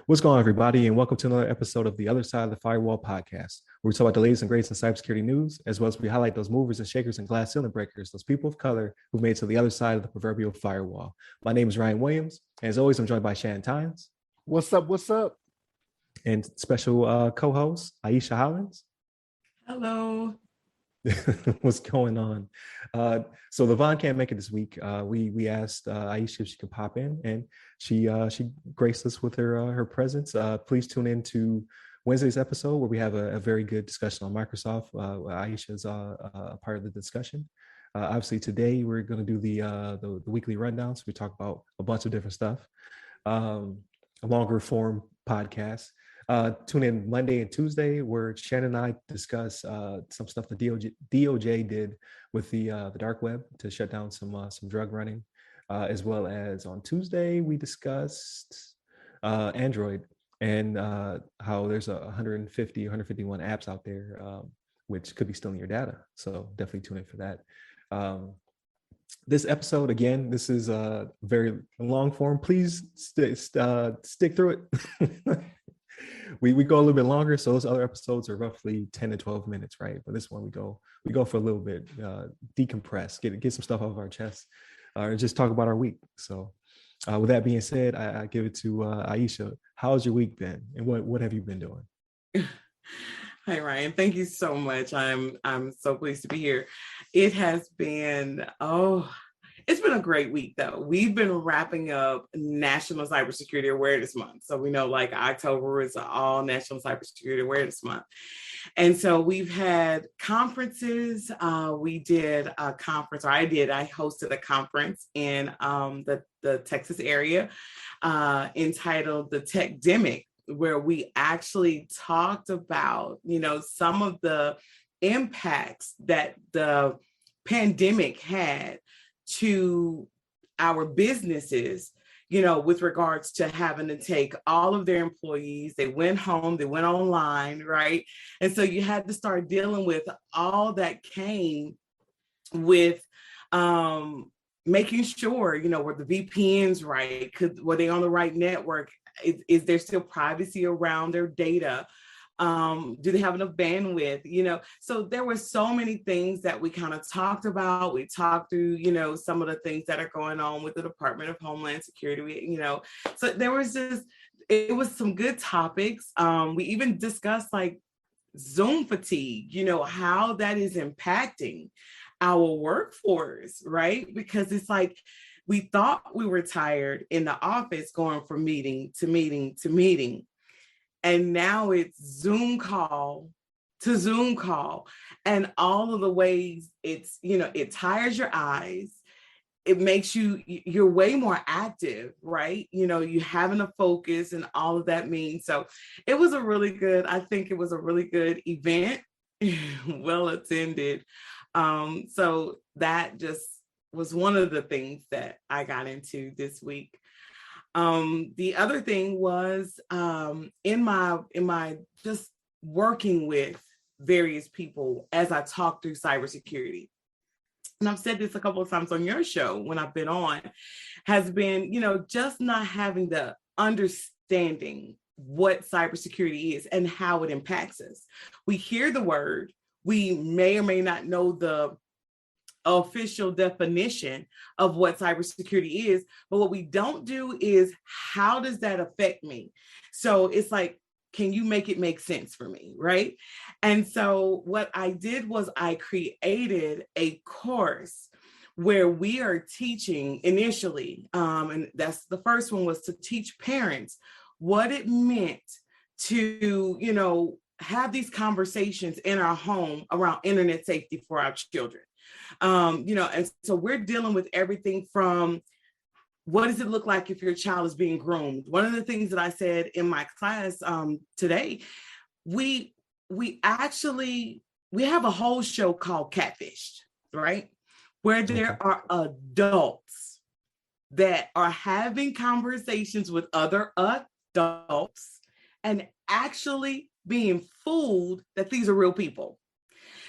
What's going on, everybody, and welcome to another episode of the Other Side of the Firewall podcast, where we talk about the latest and greatest in cybersecurity news, as well as we highlight those movers and shakers and glass ceiling breakers, those people of color who've made it to the other side of the proverbial firewall. My name is Ryan Williams, and as always, I'm joined by Shannon Tynes. What's up? What's up? And special co-host Ieshea Hollins. Hello. What's going on? So Levon can't make it this week. We asked Ieshea if she could pop in, and she graced us with her presence. Please tune in to Wednesday's episode where we have a very good discussion on Microsoft. Aisha's a part of the discussion. Obviously, today we're going to do the weekly rundown. So we talk about a bunch of different stuff. A longer form podcast. Tune in Monday and Tuesday where Shannon and I discuss some stuff the DOJ did with the dark web to shut down some drug running, as well as on Tuesday we discussed Android and how there's 151 apps out there which could be stealing your data. So definitely tune in for that. This episode, again, this is a very long form. Please stick through it. We go a little bit longer, so those other episodes are roughly 10 to 12 minutes, right? But this one we go for a little bit, decompress, get some stuff off our chest, and just talk about our week. So with that being said, I give it to Ieshea. How's your week been, and what have you been doing? Hi Ryan, thank you so much. I'm so pleased to be here. It has been it's been a great week though. We've been wrapping up National Cybersecurity Awareness Month. So we know like October is all National Cybersecurity Awareness Month. And so we've had conferences. We did a conference, or I hosted a conference in the Texas area entitled The Techdemic, where we actually talked about, some of the impacts that the pandemic had to our businesses, with regards to having to take all of their employees. They went home, they went online, right? And so you had to start dealing with all that came with making sure, were the VPNs right? Were they on the right network? Is there still privacy around their data? Do they have enough bandwidth? So there were so many things that we kind of talked about. We talked through, some of the things that are going on with the Department of Homeland Security, so it was some good topics. We even discussed like Zoom fatigue, how that is impacting our workforce, right? Because it's like, we thought we were tired in the office going from meeting to meeting to meeting. And now it's Zoom call to Zoom call. And all of the ways it's, it tires your eyes. It makes you're way more active, right? You having to focus and all of that means. So it was I think it was a really good event, well attended. So that just was one of the things that I got into this week. The other thing was in my just working with various people as I talk through cybersecurity. And I've said this a couple of times on your show when I've been on, has been, just not having the understanding what cybersecurity is and how it impacts us. We hear the word, we may or may not know the official definition of what cybersecurity is, but what we don't do is, how does that affect me? So it's like, can you make it make sense for me, right? And so what I did was I created a course where we are teaching initially, and that's the first one, was to teach parents what it meant to, have these conversations in our home around internet safety for our children. And so we're dealing with everything from, what does it look like if your child is being groomed? One of the things that I said in my class today, we have a whole show called Catfished, right? Where there are adults that are having conversations with other adults and actually being fooled that these are real people.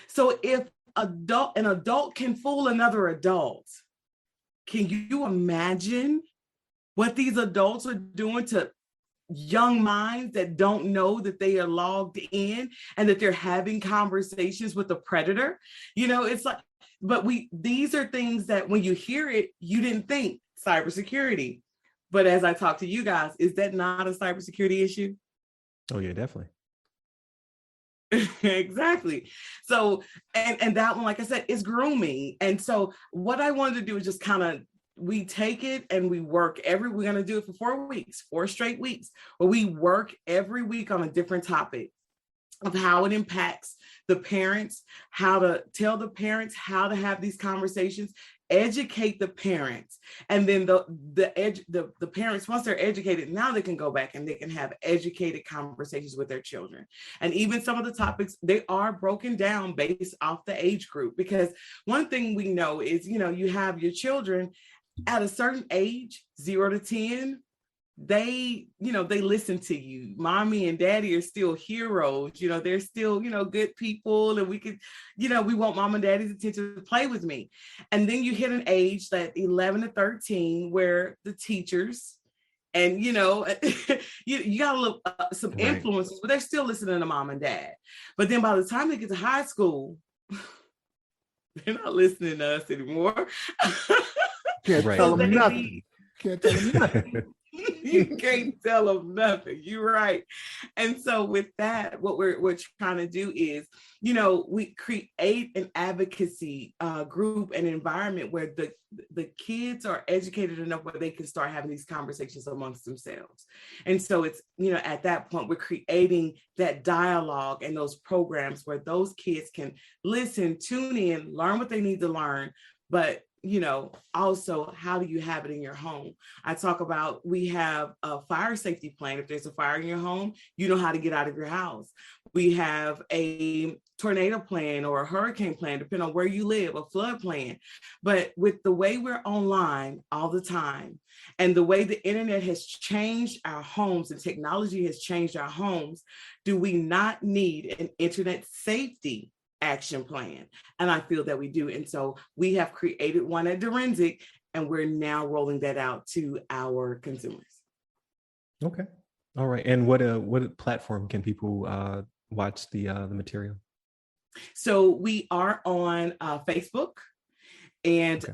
So if an adult can fool another adult, can you imagine what these adults are doing to young minds that don't know that they are logged in and that they're having conversations with a predator? It's like, but these are things that when you hear it, you didn't think cybersecurity. But as I talk to you guys, is that not a cybersecurity issue? Oh yeah, definitely. Exactly. So, and that one, like I said, is grooming. And so what I wanted to do is just kind of, we take it and we work we're going to do it for 4 weeks, 4 straight weeks, where we work every week on a different topic of how it impacts the parents, how to tell the parents how to have these conversations, educate the parents, and then the parents, once they're educated, now they can go back and they can have educated conversations with their children. And even some of the topics, they are broken down based off the age group, because one thing we know is, you have your children at a certain age, 0 to 10, they listen to you. Mommy and daddy are still heroes. They're still, good people. And we could, we want mom and daddy's attention to play with me. And then you hit an age, that 11 to 13, where the teachers and, you got a little, some influences, but they're still listening to mom and dad. But then by the time they get to high school, they're not listening to us anymore. Can't tell them nothing. Can't tell them nothing. You can't tell them nothing. You're right. And so with that, what we're trying to do is, we create an advocacy group, an environment where the kids are educated enough where they can start having these conversations amongst themselves. And so it's, at that point, we're creating that dialogue and those programs where those kids can listen, tune in, learn what they need to learn, but also, how do you have it in your home? I talk about, we have a fire safety plan. If there's a fire in your home, you know how to get out of your house. We have a tornado plan or a hurricane plan, depending on where you live, a flood plan. But with the way we're online all the time, and the way the internet has changed our homes and technology has changed our homes, do we not need an internet safety action plan? And I feel that we do. And so we have created one at Dorensic, and we're now rolling that out to our consumers. Okay. All right. And what platform can people watch the material? So we are on Facebook, and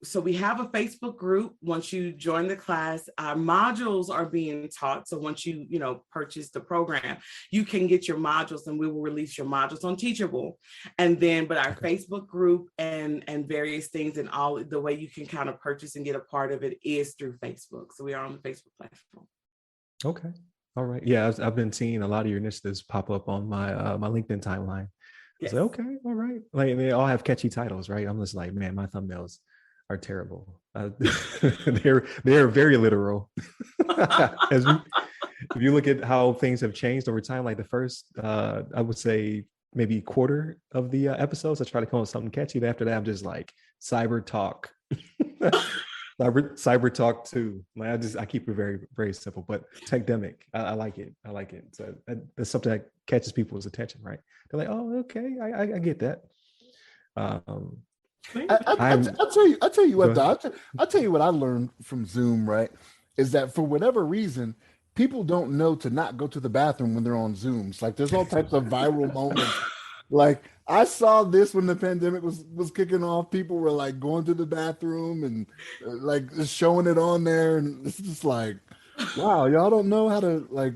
so we have a Facebook group. Once you join the class, our modules are being taught. So once you, purchase the program, you can get your modules, and we will release your modules on Teachable. And then, but our Facebook group and various things, and all the way you can kind of purchase and get a part of it is through Facebook. So we are on the Facebook platform. Okay. All right. Yeah, I've been seeing a lot of your initiatives pop up on my my LinkedIn timeline. Yes. Like, okay, all right. Like, they all have catchy titles, right? I'm just like, man, my thumbnails are terrible. They're very literal. If you look at how things have changed over time, like the first, I would say maybe quarter of the episodes, I try to come up with something catchy. But after that, I'm just like cyber talk, cyber talk 2. Like I keep it very, very simple, but techdemic. I like it. I like it. So that's something that catches people's attention, right? They're like, oh, okay, I get that. I'll tell you what I learned from Zoom, right? Is that for whatever reason, people don't know to not go to the bathroom when they're on Zooms. Like there's all types of viral moments. Like I saw this when the pandemic was kicking off. People were like going to the bathroom and like just showing it on there, and it's just like, wow, y'all don't know how to like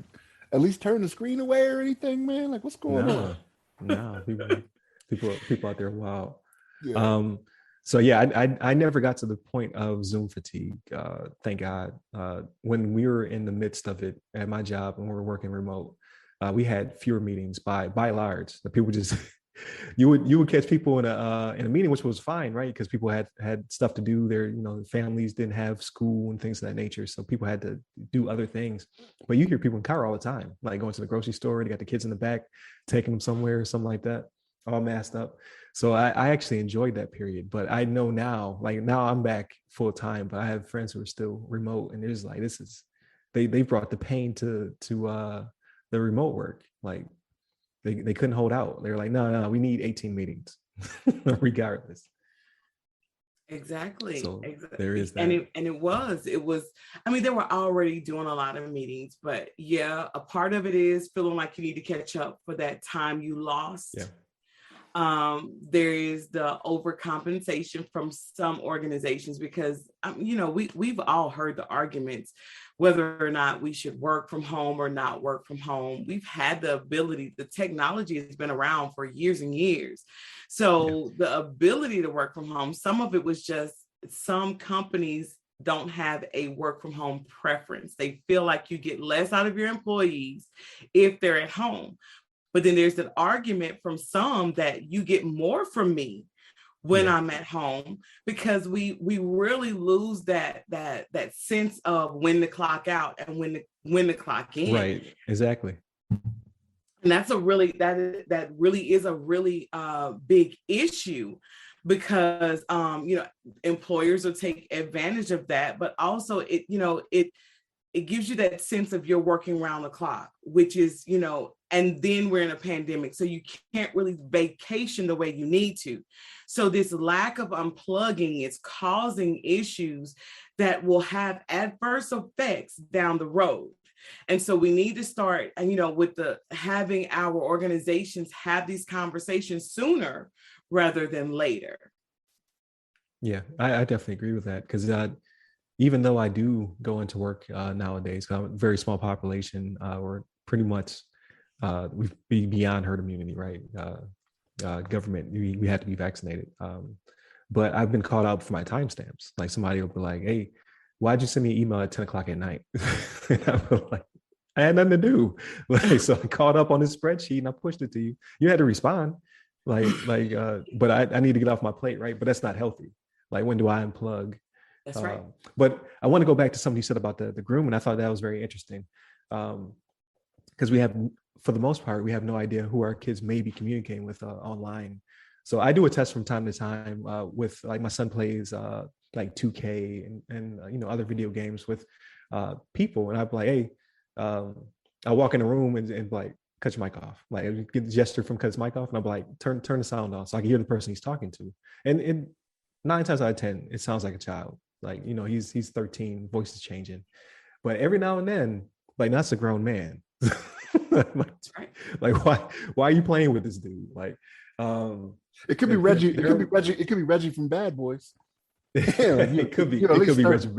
at least turn the screen away or anything, man. Like what's going on? No, people out there, wow. Yeah. So yeah, I never got to the point of Zoom fatigue. Thank God. When we were in the midst of it at my job and we were working remote, we had fewer meetings by large. The people just you would catch people in a meeting, which was fine, right? Because people had stuff to do. Their families didn't have school and things of that nature, so people had to do other things. But you hear people in car all the time, like going to the grocery store. They got the kids in the back, taking them somewhere or something like that, all masked up. So I actually enjoyed that period. But I know now, like now I'm back full time, but I have friends who are still remote, and they're just like, this is they brought the pain to the remote work. Like they couldn't hold out. They were like, no, we need 18 meetings regardless. Exactly. So there Exactly. is And that. it was, I mean, they were already doing a lot of meetings, but yeah, a part of it is feeling like you need to catch up for that time you Yeah. lost. There is the overcompensation from some organizations because we've all heard the arguments whether or not we should work from home or not work from home. We've had the ability, the technology has been around for years and years. Yeah. So the ability to work from home, some of it was just some companies don't have a work from home preference. They feel like you get less out of your employees if they're at home. But then there's an argument from some that you get more from me when Yeah. I'm at home, because we really lose that sense of when to clock out and when to clock in. Right. Exactly. And that's a really that really is a really big issue, because employers will take advantage of that, but also it gives you that sense of you're working around the clock, which is, and then we're in a pandemic, so you can't really vacation the way you need to. So this lack of unplugging is causing issues that will have adverse effects down the road. And so we need to start, with the having our organizations have these conversations sooner rather than later. Yeah, I definitely agree with that because even though I do go into work nowadays, 'cause I'm a very small population, we're pretty much we've be beyond herd immunity, right? Government, we have to be vaccinated. But I've been called out for my timestamps. Like somebody will be like, "Hey, why'd you send me an email at 10 o'clock at night?" And I'm like, I had nothing to do. Like, so I caught up on this spreadsheet and I pushed it to you. You had to respond. But I need to get off my plate, right? But that's not healthy. Like, when do I unplug? That's right. But I want to go back to something you said about the groom, and I thought that was very interesting. Because we have, for the most part, we have no idea who our kids may be communicating with online. So I do a test from time to time with, like, my son plays like 2K and other video games with people, and I'd be like, hey, I walk in the room and like, cut your mic off. Like, I get the gesture from cut his mic off, and I'm like, turn the sound on so I can hear the person he's talking to. And 9 times out of 10, it sounds like a child. Like, he's 13, voice is changing. But every now and then, like, that's a grown man. like why are you playing with this dude? Like, it could be Reggie. It could be Reggie. It could be Reggie from Bad Boys. It could be Reggie from Bad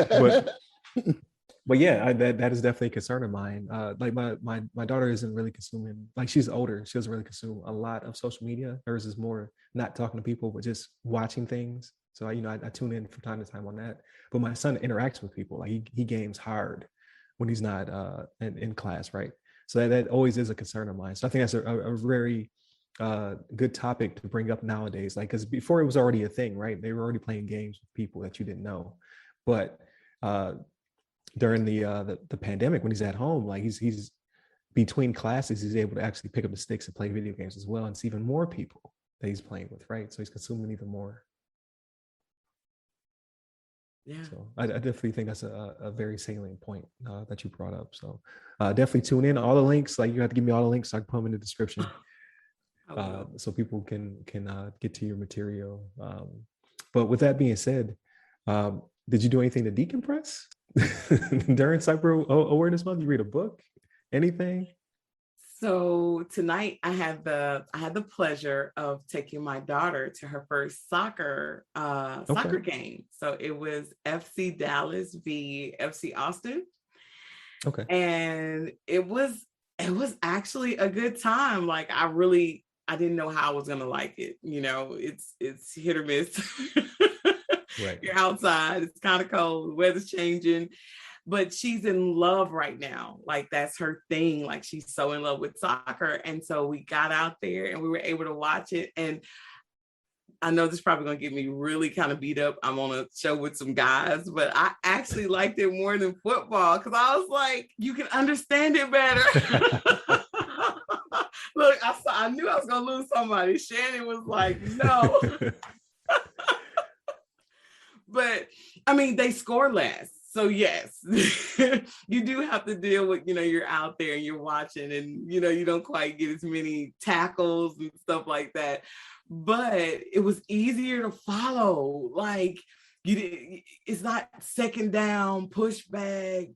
Boys. But yeah, that is definitely a concern of mine. Like my daughter isn't really consuming, like, she's older. She doesn't really consume a lot of social media. Hers is more not talking to people, but just watching things. So I tune in from time to time on that. But my son interacts with people. Like, he games hard when he's not in class, right? So that always is a concern of mine. So I think that's a very good topic to bring up nowadays. Like, because before it was already a thing, right? They were already playing games with people that you didn't know. But during the pandemic, when he's at home, like, he's between classes, he's able to actually pick up the sticks and play video games as well, and see even more people that he's playing with, right? So he's consuming even more. Yeah. So I definitely think that's a very salient point that you brought up. So definitely tune in. All the links, like, you have to give me all the links so I can put them in the description, so people can get to your material. But with that being said, did you do anything to decompress during Cyber Awareness Month? You read a book, anything? So tonight I had the pleasure of taking my daughter to her first soccer game. So it was FC Dallas v FC Austin. Okay. And it was actually a good time. Like, I didn't know how I was gonna like it. It's hit or miss. Right. You're outside, it's kind of cold, the weather's changing. But she's in love right now. Like, that's her thing. Like, she's so in love with soccer. And so we got out there and we were able to watch it. And I know this is probably going to get me really kind of beat up. I'm on a show with some guys, but I actually liked it more than football, because I was like, you can understand it better. Look, I knew I was going to lose somebody. Shannon was like, no. But I mean, they score less. So yes, you do have to deal with, you're out there and you're watching and, you don't quite get as many tackles and stuff like that. But it was easier to follow. Like, it's not second down, push back.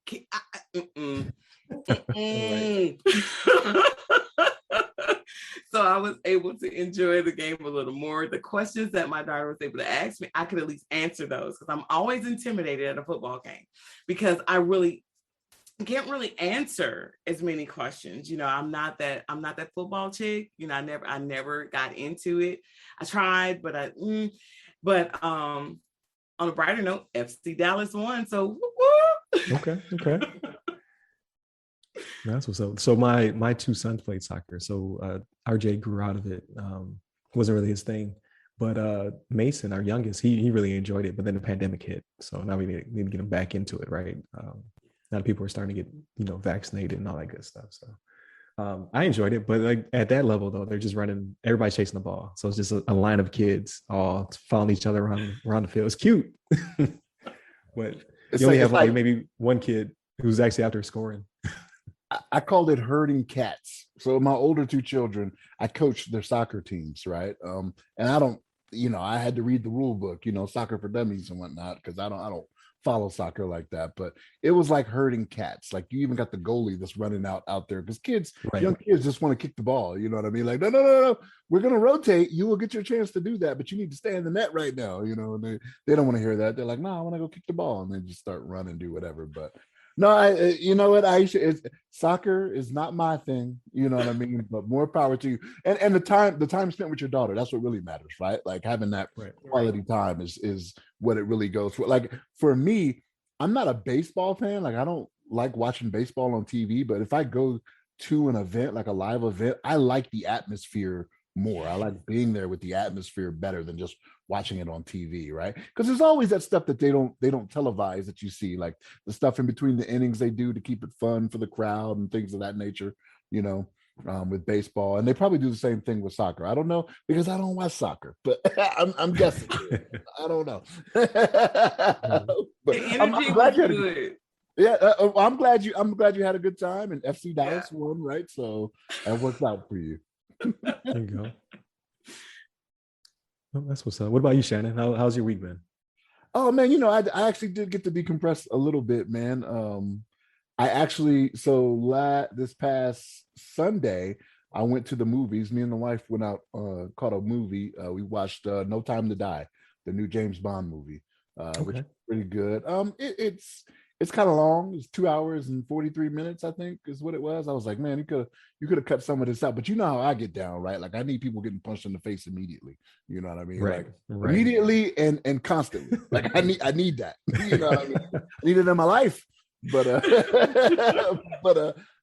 Right. So I was able to enjoy the game a little more. The questions that my daughter was able to ask me, I could at least answer those, because I'm always intimidated at a football game because I really can't really answer as many questions. I'm not that football chick. I never got into it. I tried, but on a brighter note, FC Dallas won. So woo-woo. Okay. That's what's up. So my two sons played soccer. So RJ grew out of it. Wasn't really his thing. But Mason, our youngest, he really enjoyed it. But then the pandemic hit. So now we need to get him back into it, right? Now people are starting to get, vaccinated and all that good stuff. So I enjoyed it. But like at that level though, they're just running, everybody's chasing the ball. So it's just a line of kids all following each other around the field. It's cute. But you only have like maybe one kid who's actually out there scoring. I called it herding cats. So my older two children, I coached their soccer teams, right? And I don't, I had to read the rule book, soccer for dummies and whatnot, because I don't follow soccer like that. But it was like herding cats. Like you even got the goalie that's running out there, because young kids just want to kick the ball. You know what I mean? Like, no, we're gonna rotate. You will get your chance to do that, but you need to stay in the net right now. And they don't want to hear that. They're like, no, I want to go kick the ball, and they just start running, do whatever. But no, you know what, Ieshea, soccer is not my thing, you know what I mean? But more power to you. And the time spent with your daughter, that's what really matters, right? Like having that quality time is what it really goes for. Like for me, I'm not a baseball fan. Like I don't like watching baseball on TV, but if I go to an event, like a live event, I like the atmosphere more. I like being there with the atmosphere better than just watching it on TV, right? Because there's always that stuff that they don't televise that you see, like the stuff in between the innings they do to keep it fun for the crowd and things of that nature, with baseball. And they probably do the same thing with soccer. I don't know, because I don't watch soccer, but I'm guessing. I don't know. But I'm glad you had I'm glad you had a good time, and FC Dallas won, right? So that worked out for you. There you go. Oh, that's what's up. What about you, Shannon? How's your week been? Oh man, I actually did get to decompress a little bit, man. I actually this past Sunday I went to the movies. Me and the wife went out, caught a movie. We watched No Time to Die, the new James Bond movie, which is pretty good. It's kind of long. It's 2 hours and 43 minutes, I think, is what it was. I was like, man, you could have cut some of this out, but you know how I get down, right? Like I need people getting punched in the face immediately. You know what I mean? Right. Immediately and constantly. Like I need that. You know what I mean? I need it in my life. But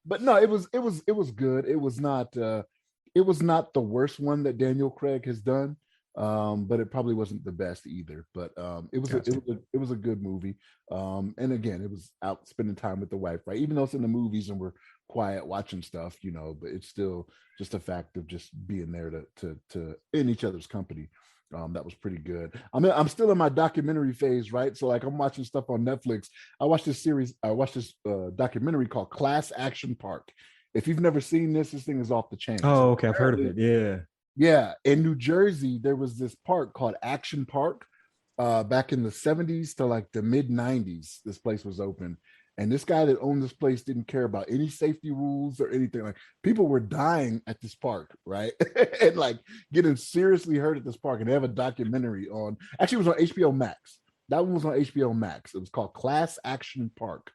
but no, it was good. It was not the worst one that Daniel Craig has done. But it probably wasn't the best either. But it was a good movie. And again, it was out spending time with the wife, right? Even though it's in the movies and we're quiet watching stuff, but it's still just a fact of just being there to in each other's company. That was pretty good. I'm still in my documentary phase, right? So like I'm watching stuff on Netflix. I watched this documentary called Class Action Park. If you've never seen this thing is off the chain. Oh, okay. I've heard of it. Yeah. Yeah, in New Jersey, there was this park called Action Park. Back in the 70s to like the mid 90s, this place was open. And this guy that owned this place didn't care about any safety rules or anything. Like people were dying at this park, right? And like getting seriously hurt at this park. And they have a documentary on, actually it was on HBO Max. That one was on HBO Max. It was called Class Action Park.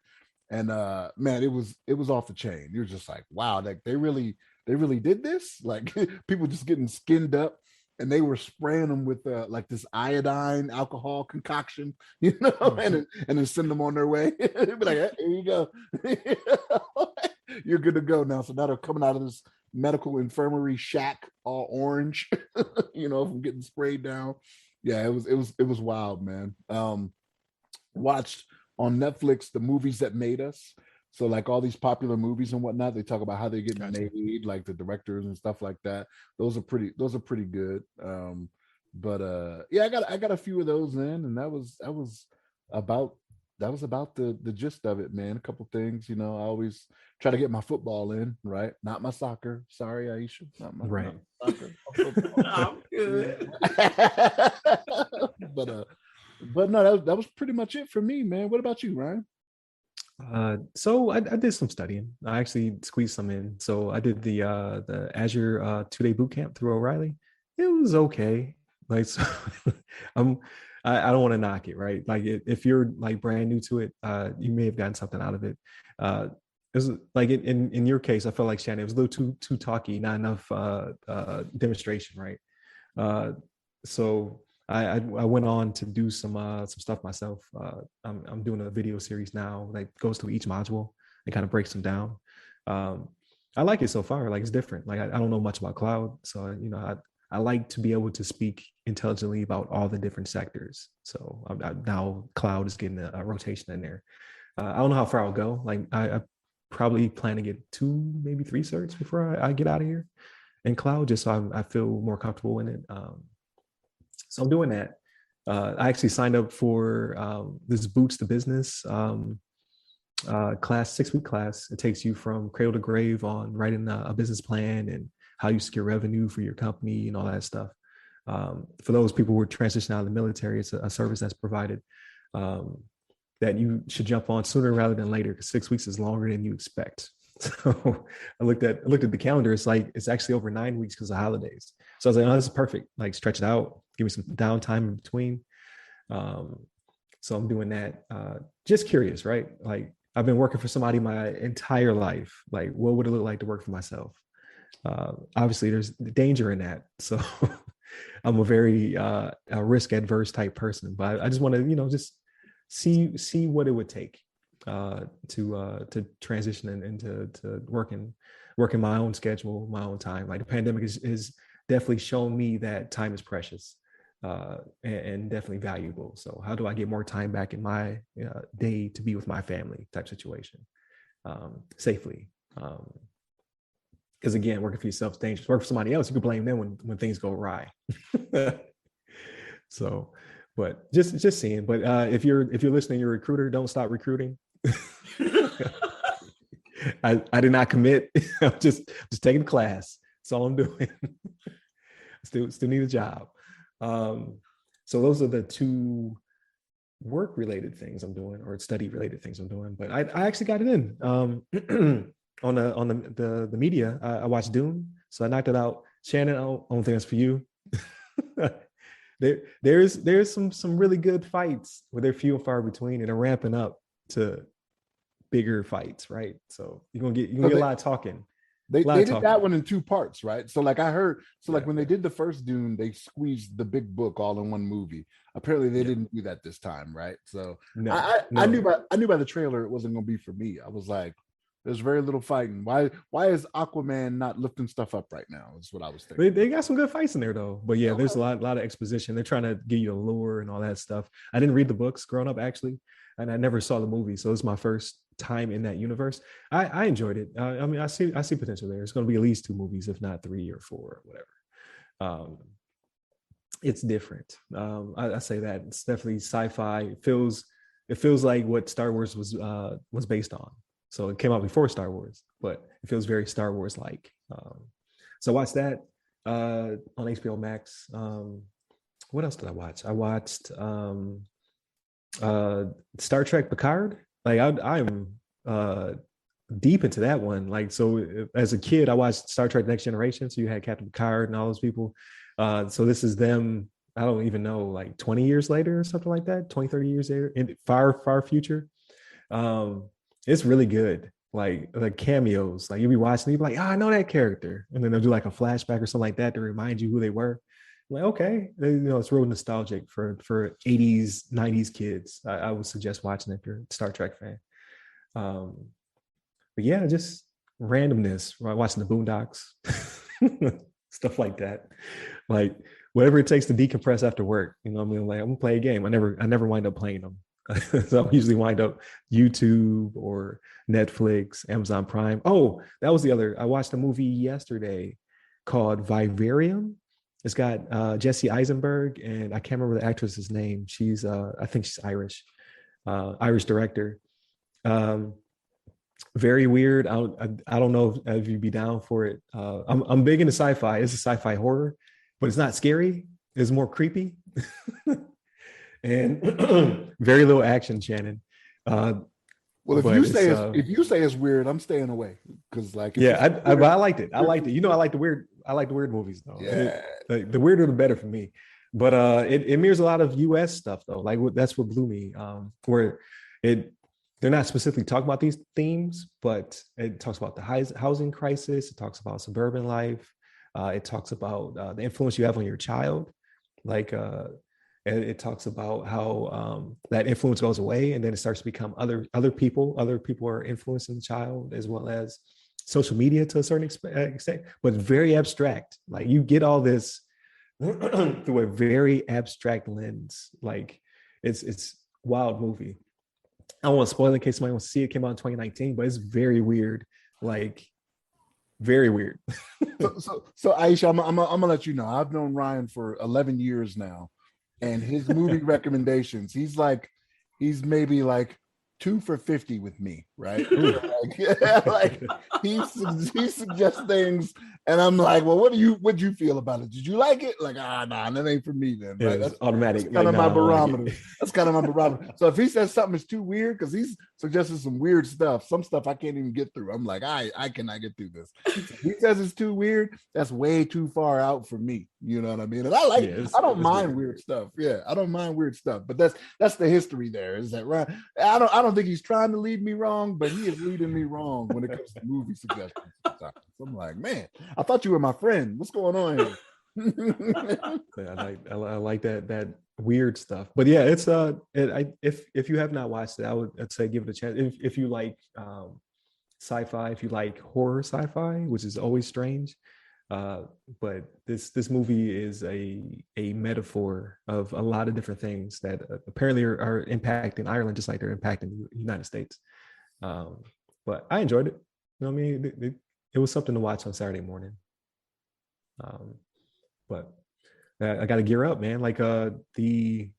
And man, it was off the chain. You're just like, wow, like they really did this. Like people just getting skinned up, and they were spraying them with like this iodine alcohol concoction, and then send them on their way. Be like, hey, here you go. You're good to go now. So now they're coming out of this medical infirmary shack all orange, from getting sprayed down. Yeah, it was wild, man. Watched on Netflix the movies that made us. So like all these popular movies and whatnot, they talk about how they're getting made, like the directors and stuff like that. Those are pretty good. But yeah, I got a few of those in, and that was about about the gist of it, man. A couple things, I always try to get my football in, right? Not my soccer. Sorry, Ieshea. Right. Not soccer. My football. I'm good. But no, that was pretty much it for me, man. What about you, Ryan? So I did some studying. I actually squeezed some in. So I did the Azure 2-day boot camp through O'Reilly. It was okay. Like, so I don't want to knock it, right? Like, if you're like brand new to it, you may have gotten something out of it. It was like in your case, I felt like, Shannon, it was a little too talky, not enough demonstration, right? So I went on to do some stuff myself. I'm doing a video series now that goes through each module and kind of breaks them down. I like it so far. Like, it's different. Like, I don't know much about cloud, so I like to be able to speak intelligently about all the different sectors. So now cloud is getting a rotation in there. I don't know how far I'll go. Like, I probably plan to get 2, maybe 3 certs before I get out of here in cloud, just so I feel more comfortable in it. So I'm doing that. I actually signed up for this Boots to Business class, 6-week class. It takes you from cradle to grave on writing a business plan and how you secure revenue for your company and all that stuff. For those people who are transitioning out of the military, it's a service that's provided that you should jump on sooner rather than later, because 6 weeks is longer than you expect. So I looked at the calendar. It's actually over 9 weeks because of holidays. So I was like, oh, this is perfect. Like, stretch it out, give me some downtime in between. So I'm doing that. Just curious, right? Like, I've been working for somebody my entire life. Like, what would it look like to work for myself? Obviously, there's danger in that. So I'm a very a risk adverse type person, but I just want to, just see what it would take to transition into working my own schedule, my own time. Like, the pandemic is definitely shown me that time is precious and definitely valuable. So how do I get more time back in my day to be with my family type situation safely? Because again, working for yourself is dangerous. Work for somebody else, you can blame them when things go awry. So, but just seeing. But if you're listening, you're a recruiter, don't stop recruiting. I did not commit. I'm just taking the class. That's all I'm doing. still need a job. So those are the 2 work-related things I'm doing, or study-related things I'm doing. But I actually got it in on the media. I watched Dune, so I knocked it out. Shannon, I don't think that's for you. There's some really good fights, but they're few and far between, and they're ramping up to bigger fights, right? So you're gonna get a lot of talking. They did that one in 2 parts, right? So like I heard, like when they did the first Dune, they squeezed the big book all in one movie. Apparently they didn't do that this time, right? So I knew by the trailer it wasn't going to be for me. I was like, there's very little fighting. Why is Aquaman not lifting stuff up right now? Is what I was thinking. They got some good fights in there though, but yeah, there's a lot of exposition. They're trying to give you the lore and all that stuff. I didn't read the books growing up actually, and I never saw the movie, so it's my first time in that universe. I enjoyed it. I mean, I see potential there. It's going to be at least 2 movies, if not 3 or 4 or whatever. It's different. I say that it's definitely sci-fi. It feels like what Star Wars was based on. So it came out before Star Wars, but it feels very Star Wars like. So I watched that on HBO Max. What else did I watch? I watched Star Trek Picard. Like, I'm deep into that one. Like, so as a kid, I watched Star Trek Next Generation. So you had Captain Picard and all those people. So this is them, I don't even know, like 20 years later or something like that, 20, 30 years later, in far future. It's really good. Like the cameos, like you'll be watching, you'll be like, I know that character. And then they'll do like a flashback or something like that to remind you who they were. I'm like, okay, it's real nostalgic for 80s, 90s kids. I would suggest watching it if you're a Star Trek fan. But yeah, just randomness, right? Watching the Boondocks, stuff like that. Like whatever it takes to decompress after work. You know what I mean? Like, I'm gonna play a game. I never wind up playing them. So I usually wind up YouTube or Netflix, Amazon Prime. Oh, that was the other. I watched a movie yesterday called Vivarium. It's got Jesse Eisenberg, and I can't remember the actress's name. She's I think she's Irish. Irish director. Very weird. I don't know if you'd be down for it. I'm big into sci-fi. It's a sci-fi horror, but it's not scary. It's more creepy, and very little action, Shannon. Well, but if you say it's weird, I'm staying away because yeah, I liked it. I liked it. You know, I like the weird movies though. Yeah, the weirder the better for me. But it mirrors a lot of U.S. stuff though. Like that's what blew me. Where they're not specifically talking about these themes, but it talks about the housing crisis. It talks about suburban life. It talks about the influence you have on your child. Like it talks about how that influence goes away, and then it starts to become other people. Other people are influencing the child, as well as social media to a certain extent. But very abstract. Like you get all this through a very abstract lens. Like it's wild movie. I don't want to spoil it in case somebody wants to see it. It came out in 2019, but it's very weird. Like very weird. so Ieshea, I'm gonna let you know. I've known Ryan for 11 years now, and his movie recommendations, he's maybe like 2 for 50 with me, right? like he suggests things, and I'm like, well, what'd you feel about it? Did you like it? Like, nah, that ain't for me then. Yeah, right? That's automatic. That's kind of my barometer. Like That's kind of my barometer. So if he says something is too weird, because he's suggested some weird stuff, some stuff I can't even get through. I'm like, I cannot get through this. If he says it's too weird, that's way too far out for me. You know what I mean? And I don't mind weird stuff. Yeah, I don't mind weird stuff. But that's the history there. Is that right? I don't think he's trying to lead me wrong, but he is leading me wrong when it comes to movie suggestions. So I'm like, man, I thought you were my friend. What's going on here? I like that weird stuff. But yeah, it's if you have not watched it, I'd say give it a chance. If you like sci-fi, if you like horror sci-fi, which is always strange. But this movie is a metaphor of a lot of different things that apparently are impacting Ireland just like they're impacting the United States. But I enjoyed it. You know what I mean? It was something to watch on Saturday morning. But I got to gear up, man. Like I think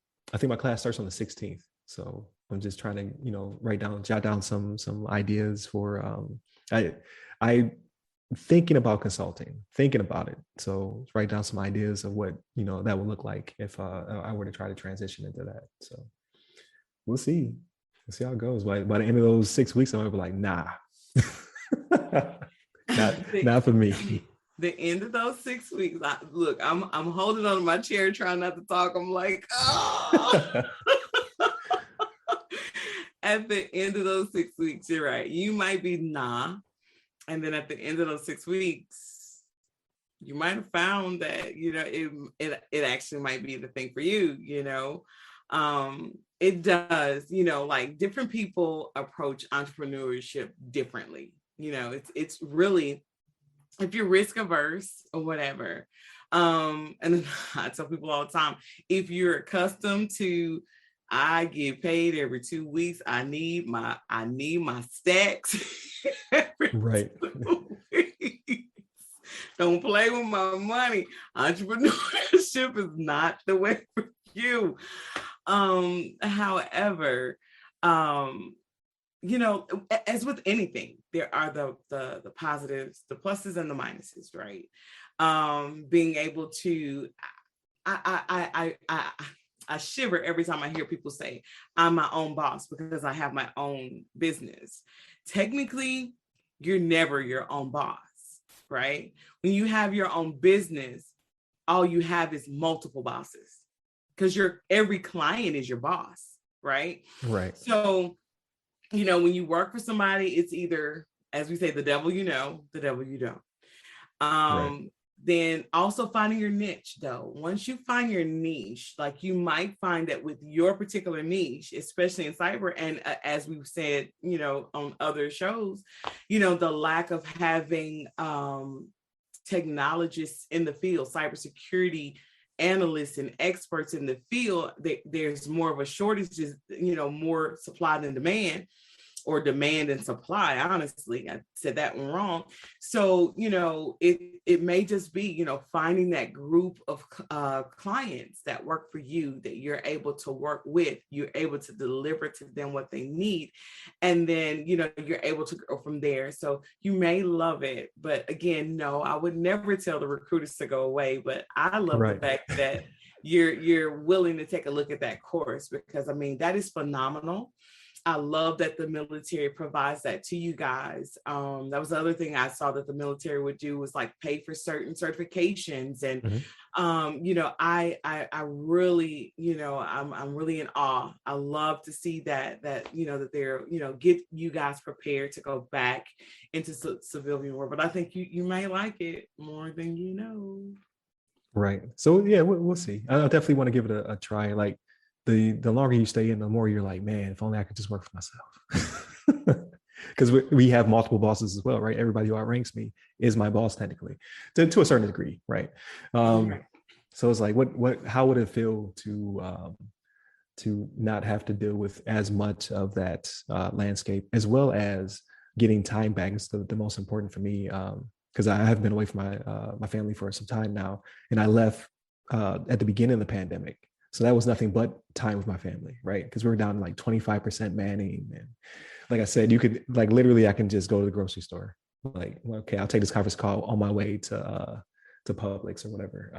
my class starts on the 16th, so I'm just trying to jot down some ideas for I thinking about consulting, thinking about it. So write down some ideas of what that would look like if I were to try to transition into that. So we'll see how it goes. By the end of those 6 weeks, I'm gonna be like, nah, not for me. The end of those 6 weeks, I'm holding on to my chair, trying not to talk. I'm like, oh. At the end of those 6 weeks, you're right. You might be nah. And then at the end of those 6 weeks, you might have found that, it actually might be the thing for you, It does, like different people approach entrepreneurship differently. It's really, if you're risk averse or whatever. And I tell people all the time, if you're accustomed to, I get paid every 2 weeks. I need my stacks. Right. 2 weeks. Don't play with my money. Entrepreneurship is not the way for you. However, as with anything, there are the positives, the pluses and the minuses, right? Being able to, I shiver every time I hear people say, I'm my own boss because I have my own business. Technically, you're never your own boss, right? When you have your own business, all you have is multiple bosses because every client is your boss, right? Right. So, when you work for somebody, it's either, as we say, the devil you know, the devil you don't. Right. Then also finding your niche, though. Once you find your niche, like you might find that with your particular niche, especially in cyber, and as we've said, on other shows, the lack of having technologists in the field, cybersecurity analysts and experts in the field, there's more of a shortage, more supply than demand. or demand and supply. Honestly, I said that one wrong. So, it may just be, finding that group of clients that work for you, that you're able to work with, you're able to deliver to them what they need. And then, you're able to go from there. So you may love it, but again, no, I would never tell the recruiters to go away, but I love the fact that you're willing to take a look at that course, because that is phenomenal. I love that the military provides that to you guys. That was the other thing I saw that the military would do, was like pay for certain certifications. And, I really, I'm really in awe. I love to see that they're, get you guys prepared to go back into civilian war. But I think you may like it more than you know. Right. So yeah, we'll see. I definitely want to give it a try. Like the longer you stay in, the more you're like, man, if only I could just work for myself. Because we have multiple bosses as well, right? Everybody who outranks me is my boss technically, to a certain degree, right? So it's like, how would it feel to not have to deal with as much of that landscape, as well as getting time back? It's the most important for me. Because I have been away from my family for some time now, and I left at the beginning of the pandemic. So that was nothing but time with my family, right? Because we were down to like 25% manning. And like I said, you could literally, I can just go to the grocery store. Like, okay, I'll take this conference call on my way to Publix or whatever.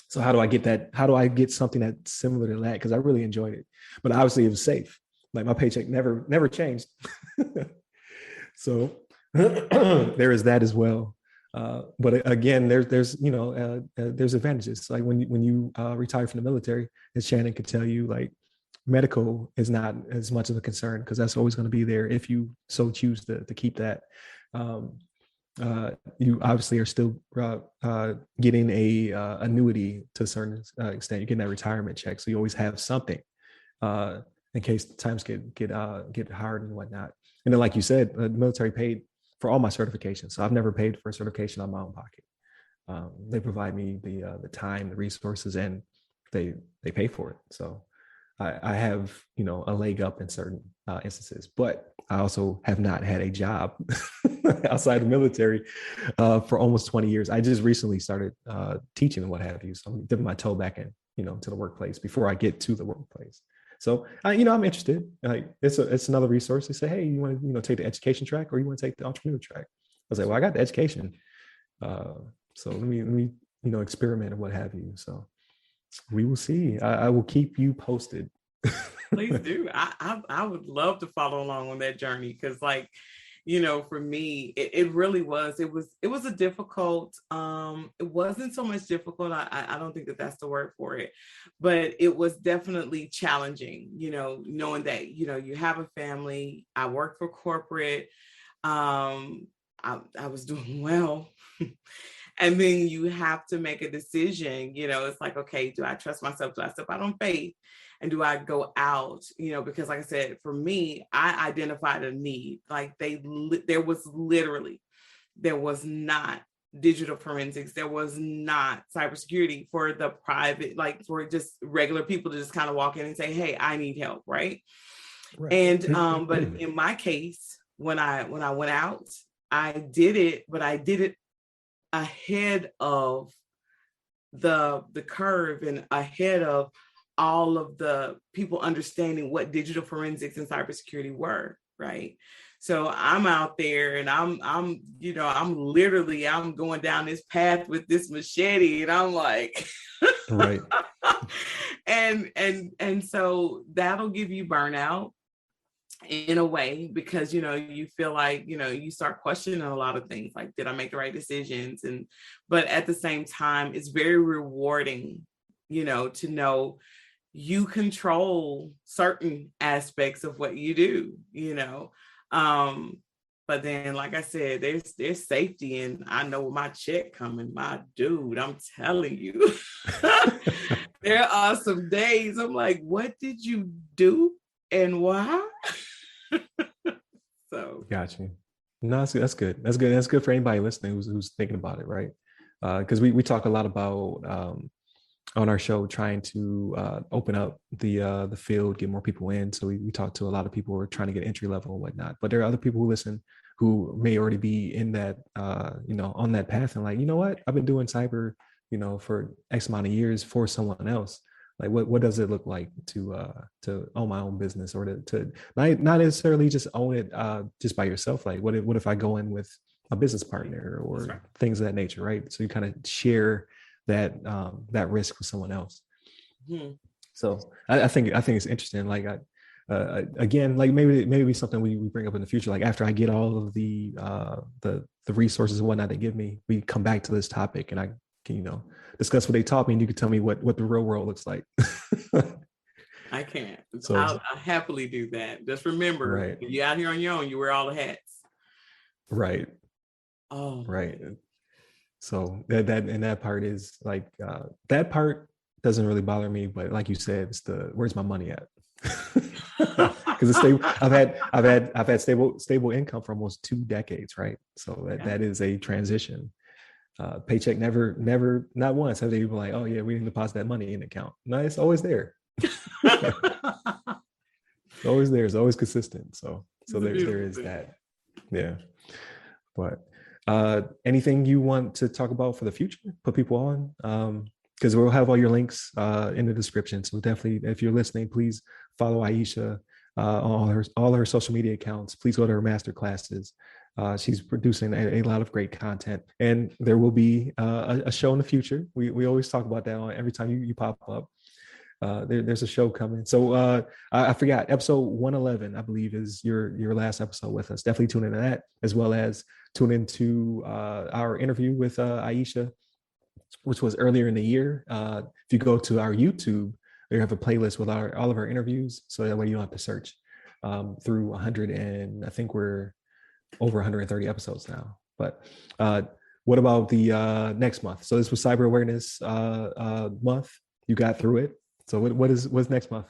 So how do I get that? How do I get something that's similar to that? Because I really enjoyed it, but obviously it was safe. Like my paycheck never changed. So there is that as well. But again, there's advantages. Like when you retire from the military, as Shannon could tell you, like medical is not as much of a concern, because that's always going to be there if you so choose to keep that. You obviously are still getting a annuity to a certain extent. You're getting that retirement check, so you always have something in case times get hard and whatnot. And then, like you said, the military paid for all my certifications, so I've never paid for a certification on my own pocket. They provide me the time, the resources, and they pay for it. So I have a leg up in certain instances, but I also have not had a job outside the military for almost 20 years. I just recently started teaching and what have you. So I'm dipping my toe back in, to the workplace before I get to the workplace. So I'm interested. Like it's another resource. They say, hey, you want to take the education track, or you want to take the entrepreneur track? I was like, well, I got the education, so let me experiment and what have you. So we will see. I will keep you posted. Please do. I would love to follow along on that journey, because for me, it really was. It was a difficult. It wasn't so much difficult. I don't think that's the word for it, but it was definitely challenging. Knowing that you have a family. I work for corporate. I was doing well. And then you have to make a decision. It's like, okay, do I trust myself? Do I step out on faith? And do I go out? Because like I said, for me, I identified a need. Like there was not digital forensics. There was not cybersecurity for the private, like for just regular people to just kind of walk in and say, hey, I need help. Right. And, but in my case, when I went out, I did it, but I did it ahead of the curve and ahead of all of the people understanding what digital forensics and cybersecurity were, right? So I'm out there and I'm going down this path with this machete, and I'm like, right. and so that'll give you burnout in a way, because you feel like you start questioning a lot of things, like, did I make the right decisions? But at the same time, it's very rewarding to know you control certain aspects of what you do, but then, like I said, there's safety, and I know with my check coming, my dude, I'm telling you, there are some days I'm like, what did you do and why? So Got you. No, that's good. That's good for anybody listening who's thinking about it, right? Because we talk a lot about on our show trying to open up the field, get more people in. So we talked to a lot of people who are trying to get entry level and whatnot. But there are other people who listen who may already be in that on that path and like, you know what, I've been doing cyber, for X amount of years for someone else. Like what does it look like to own my own business, or to not necessarily just own it just by yourself? Like what if I go in with a business partner or right. things of that nature, right? So you kind of share that risk with someone else. Mm-hmm. So I think it's interesting. Like again, like maybe something we bring up in the future. Like after I get all of the resources and whatnot they give me, we come back to this topic and I can discuss what they taught me, and you can tell me what the real world looks like. I can't. So I'll happily do that. Just remember, right. If you're out here on your own, you wear all the hats. Right. Oh, right. So that part is like that part doesn't really bother me, but like you said, it's where's my money at? Because it's stable. I've had stable income for almost 2 decades, right? So that is a transition. Paycheck never, not once have they been like, oh yeah, we didn't deposit that money in the account. No, it's always there. It's always there. It's always consistent. So there is that. Yeah. But anything you want to talk about for the future? Put people on, because we'll have all your links in the description. So definitely, if you're listening, please follow Ieshea on all her social media accounts. Please go to her master classes. She's producing a lot of great content, and there will be a show in the future. We always talk about that every time you pop up. There's a show coming. So I forgot, episode 111, I believe, is your last episode with us. Definitely tune into that, as well as tune into our interview with Ieshea, which was earlier in the year. If you go to our YouTube, we have a playlist with all of our interviews, so that way you don't have to search through 100, and I think we're over 130 episodes now. But what about the next month? So this was Cyber Awareness month. You got through it. So what's next month?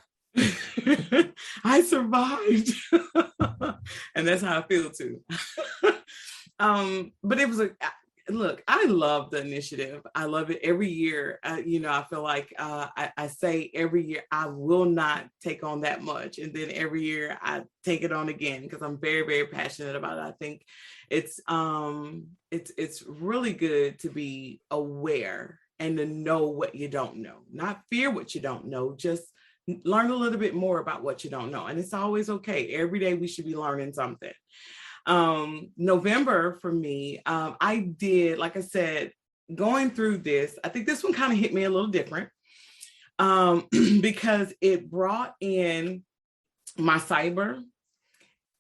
I survived. And that's how I feel too. But it was look, I love the initiative. I love it every year. I feel like I say every year I will not take on that much, and then every year I take it on again because I'm very, very passionate about it. I think it's really good to be aware and to know what you don't know, not fear what you don't know, just learn a little bit more about what you don't know. And it's always okay. Every day we should be learning something. November for me, I did, like I said, going through this, I think this one kind of hit me a little different because it brought in my cyber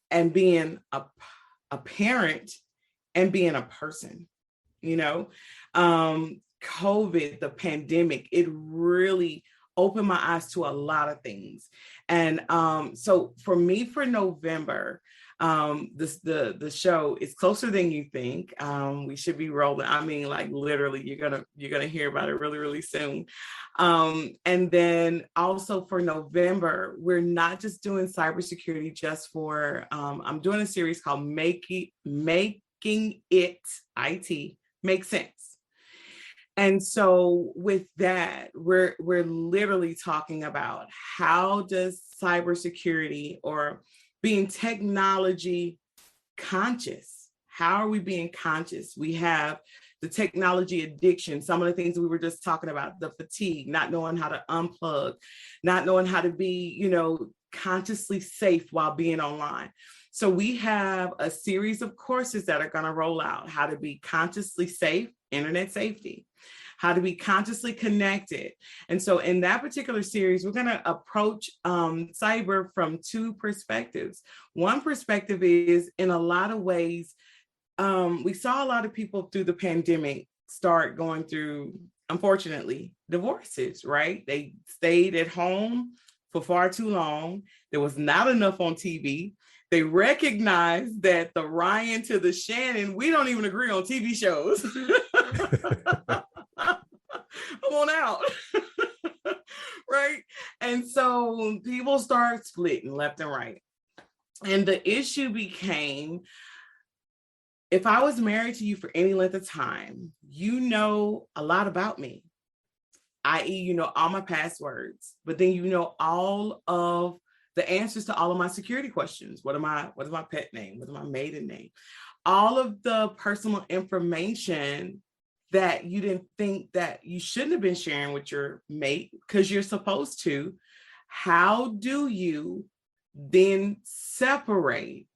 and being a parent and being a person, COVID, the pandemic, it really opened my eyes to a lot of things. And so for me, for November, the show is Closer Than You Think. We should be rolling. I mean, like literally, you're gonna hear about it really, really soon. And then also for November, we're not just doing cybersecurity just for. I'm doing a series called Making It IT Make Sense. And so with that, we're literally talking about how does cybersecurity or being technology conscious, how are we being conscious? We have the technology addiction, some of the things we were just talking about, the fatigue, not knowing how to unplug, not knowing how to be, consciously safe while being online. So we have a series of courses that are going to roll out, how to be consciously safe, internet safety, how to be consciously connected. And so in that particular series, we're going to approach cyber from 2 perspectives. One perspective is, in a lot of ways, we saw a lot of people through the pandemic start going through, unfortunately, divorces, right? They stayed at home for far too long. There was not enough on TV. They recognized that the Ryan to the Shannon, we don't even agree on TV shows. Come on out. Right? And so people start splitting left and right. And the issue became, if I was married to you for any length of time, you know a lot about me. i.e., you know all my passwords, but then you know all of the answers to all of my security questions. What is my pet name? What is my maiden name? All of the personal information that you didn't think that you shouldn't have been sharing with your mate because you're supposed to. How do you then separate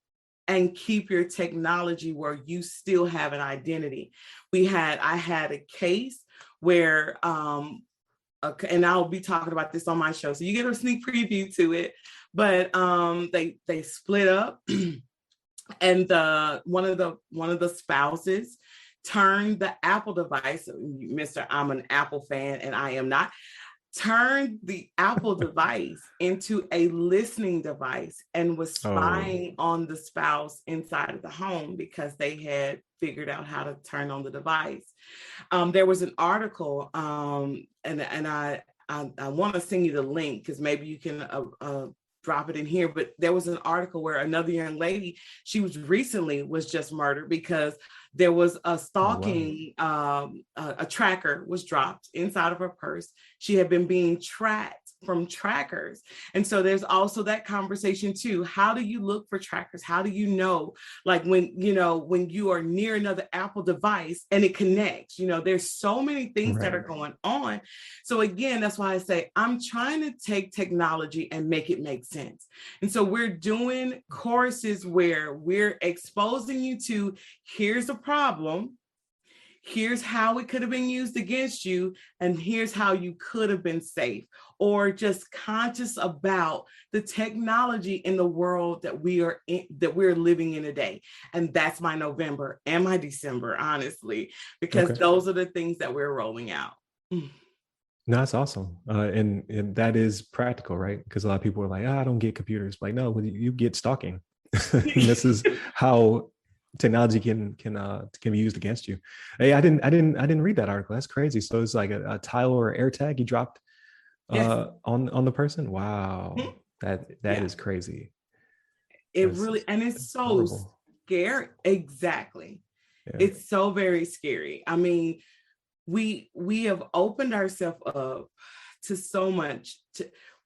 and keep your technology where you still have an identity? I had a case where, and I'll be talking about this on my show, so you get a sneak preview to it. But they split up, and one of the spouses turned the Apple device. Mr. I'm an Apple fan, and I am not. Turned the Apple device into a listening device and was spying on the spouse inside of the home because they had figured out how to turn on the device. There was an article, and I want to send you the link because maybe you can drop it in here. But there was an article where another young lady, she was just murdered because there was a stalking, a tracker was dropped inside of her purse. She had been being tracked from trackers. And so there's also that conversation too. How do you look for trackers? How do you know, like when you are near another Apple device and it connects, there's so many things that are going on. So again, that's why I say, I'm trying to take technology and make it make sense. And so we're doing courses where we're exposing you to, here's the problem, here's how it could have been used against you, and here's how you could have been safe, or just conscious about the technology in the world that we're living in today. And that's my November and my December, honestly, because those are the things that we're rolling out. No, that's awesome. And that is practical, right? Because a lot of people are like, I don't get computers. Like, no, you get stalking. This is how technology can be used against you. Hey, I didn't read that article. That's crazy. So it's like a tile or air tag you dropped on the person. Wow. That is crazy. It's so horrible. Scary. Exactly. Yeah. It's so very scary. I mean, we have opened ourselves up to so much.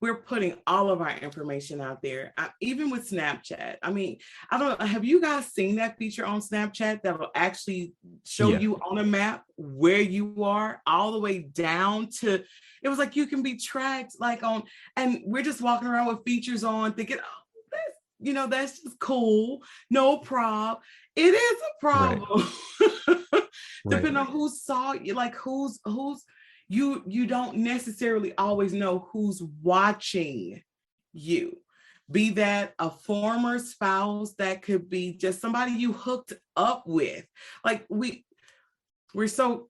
We're putting all of our information out there, even with Snapchat. I mean, I don't know, have you guys seen that feature on Snapchat that will actually show you on a map where you are, all the way down to, it was like you can be tracked and we're just walking around with features on thinking, that's just cool, no problem. It is a problem. Right. Depending on who saw you, like who's you don't necessarily always know who's watching you. Be that a former spouse, that could be just somebody you hooked up with. Like we're so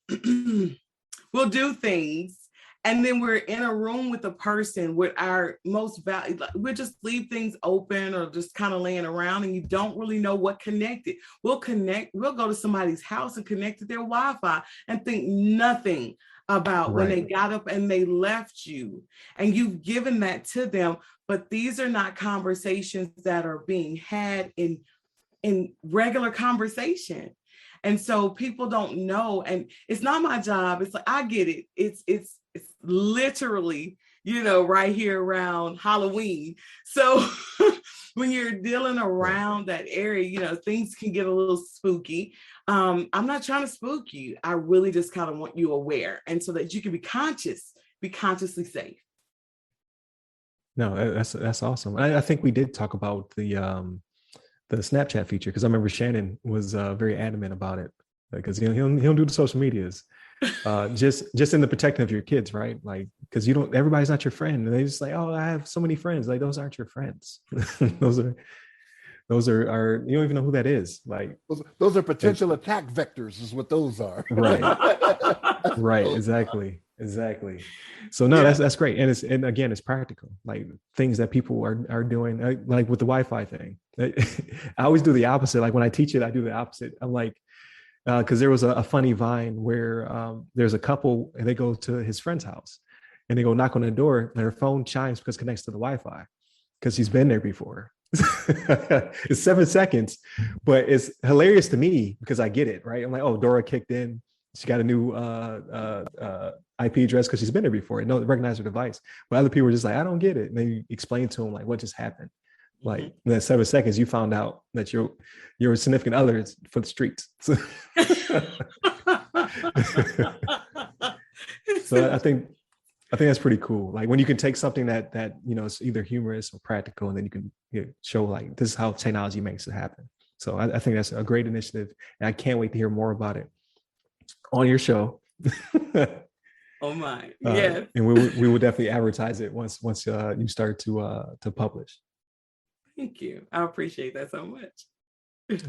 we'll do things, and then we're in a room with a person with our most value. We'll just leave things open or just kind of laying around, and you don't really know what connected. We'll go to somebody's house and connect to their Wi-Fi and think nothing about when they got up and they left you, and you've given that to them. But these are not conversations that are being had in regular conversation. And so people don't know, and it's not my job. It's like, I get it. It's literally, right here around Halloween. So when you're dealing around that area, things can get a little spooky. I'm not trying to spook you. I really just kind of want you aware, and so that you can be consciously safe. No, that's awesome. I think we did talk about the Snapchat feature, because I remember Shannon was very adamant about it, because he'll do the social medias, just in the protection of your kids, right? Like, because everybody's not your friend, and they just like, oh, I have so many friends. Like, those aren't your friends. Those are you don't even know who that is. Like, those are potential attack vectors, is what those are. Right. Right. Exactly. So no, that's great. And again, it's practical, like things that people are doing, like with the Wi-Fi thing. I always do the opposite. Like when I teach it, I do the opposite. I'm like, because there was a funny Vine where there's a couple and they go to his friend's house and they go knock on the door and their phone chimes because it connects to the Wi-Fi because he's been there before. It's 7 seconds, but it's hilarious to me because I get it, right? I'm like, oh, Dora kicked in. She got a new IP address because she's been there before and recognize her device. But other people were just like, I don't get it. And then you explain to them like what just happened. Like in that 7 seconds, you found out that your significant other is for the streets. So, so I think that's pretty cool. Like when you can take something that is either humorous or practical, and then you can show like this is how technology makes it happen. So I think that's a great initiative, and I can't wait to hear more about it on your show. Oh my, yes. And we will definitely advertise it once you start to publish. Thank you. I appreciate that so much.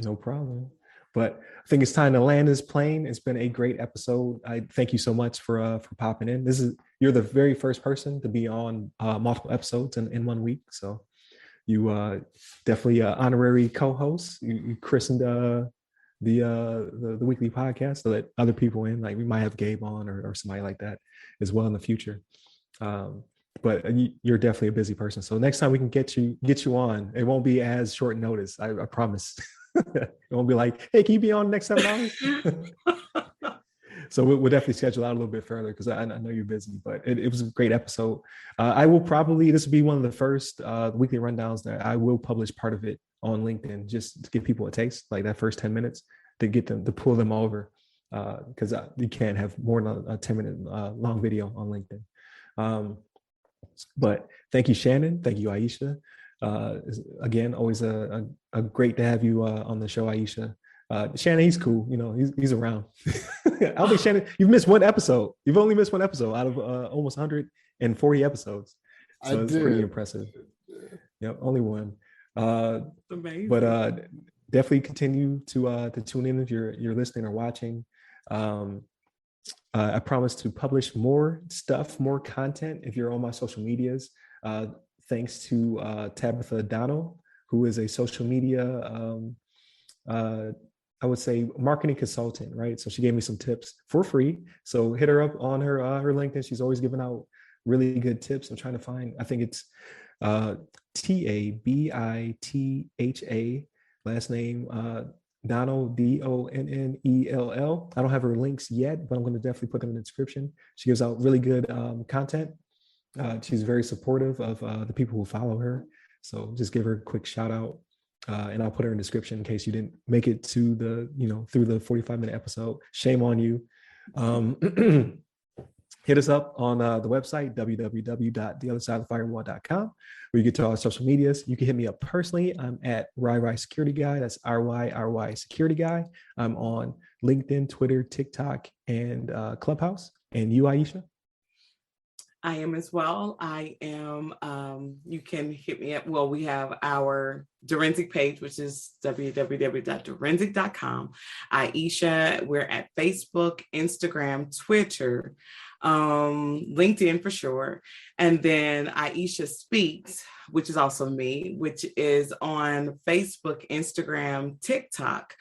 No problem. But I think it's time to land this plane. It's been a great episode. I thank you so much for popping in. You're the very first person to be on multiple episodes in 1 week. So you definitely honorary co-host. You christened the weekly podcast to let other people in. Like we might have Gabe on or somebody like that as well in the future. But you're definitely a busy person. So next time we can get you on, it won't be as short notice. I promise. It won't be like, hey, can you be on next 7 hours? So we'll definitely schedule out a little bit further because I know you're busy, but it was a great episode. I will this will be one of the first weekly rundowns that I will publish part of it on LinkedIn just to give people a taste, like that first 10 minutes to get them to pull them over because you can't have more than a 10-minute long video on LinkedIn. But thank you, Shannon. Thank you, Ieshea. Again, always a great to have you on the show, Ieshea. Shannon, he's cool. He's around. I'll be Shannon. You've missed one episode. You've only missed one episode out of almost 140 episodes. So it's pretty impressive. Yep, only one. Amazing. But definitely continue to tune in if you're listening or watching. I promise to publish more stuff, more content if you're on my social medias. Thanks to Tabitha Donald, who is a social media, I would say marketing consultant, right? So she gave me some tips for free. So hit her up on her LinkedIn. She's always giving out really good tips. I'm trying to find, I think it's Tabitha, last name Donnell, Donnell. I don't have her links yet, but I'm going to definitely put them in the description. She gives out really good content. She's very supportive of the people who follow her. So just give her a quick shout out. And I'll put her in the description in case you didn't make it to through the 45-minute episode. Shame on you. Hit us up on the website, www.theothersideofthefirewall.com, where you get to all our social medias. You can hit me up personally. I'm at RyRy Security Guy. That's RYRY Security Guy. I'm on LinkedIn, Twitter, TikTok, and Clubhouse. And you, Ieshea? I am as well. I am, you can hit me up. Well, we have our Dorenzic page, which is www.dorenzic.com. Ieshea, we're at Facebook, Instagram, Twitter, LinkedIn for sure. And then Ieshea Speaks, which is also me, which is on Facebook, Instagram, TikTok.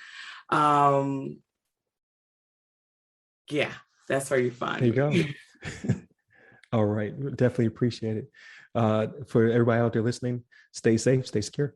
Yeah, that's where you find me. There you go. All right. Definitely appreciate it. For everybody out there listening, stay safe, stay secure.